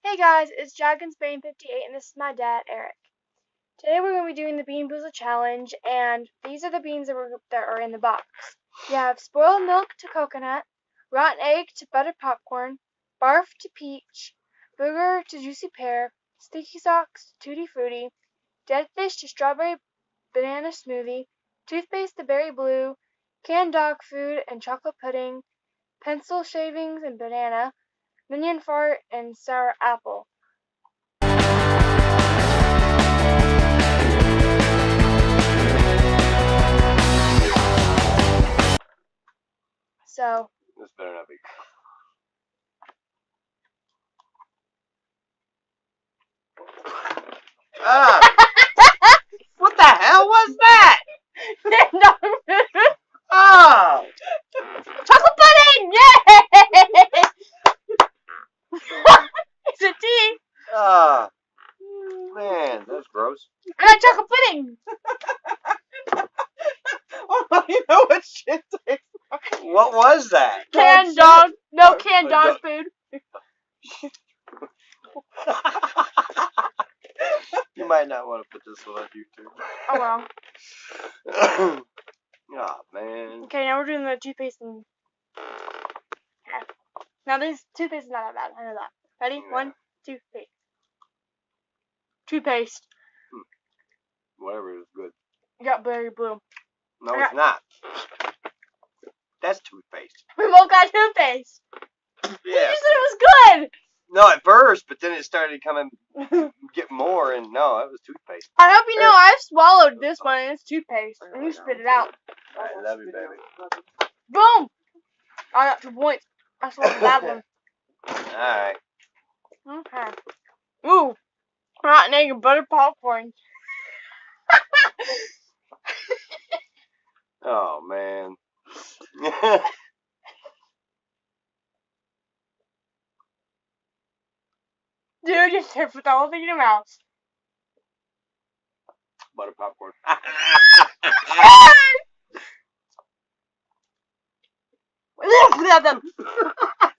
Hey guys, it's Dragon58 and this is my dad, Eric. Today we're going to be doing the Bamboozled challenge, and these are the beans that are in the box. You have spoiled milk to coconut, rotten egg to buttered popcorn, barf to peach, booger to juicy pear, sticky socks to tutti frutti, dead fish to strawberry banana smoothie, toothpaste to berry blue, canned dog food and chocolate pudding, pencil shavings and banana, minion fart and sour apple. So, this better not be. What the hell was that? Oh! Chocolate pudding! Yay! It's a tea. Oh, man, that's gross. I got chocolate pudding. You know what shit tastes like? What was that? Canned dog. No canned dog food. You might not want to put this one on YouTube. Oh well. Oh, man. Okay, now we're doing the toothpaste and... Yeah. Now this toothpaste is not that bad. I know that. Ready? Yeah. 1, 2, 3. Toothpaste. Whatever is good. You got berry blue. No, it's not. That's toothpaste. We both got toothpaste. Yeah. You said it was good. No, at first, but then it started coming, get more, and no, it was toothpaste. I hope you know I've swallowed this one and it's toothpaste. And you spit it out. I love you, baby. Boom! I got 2 points. I swallowed that one. Alright. Okay. Ooh. Rotten egg and buttered popcorn. Oh, man. Dude, just put the whole thing in your mouth. Butter popcorn.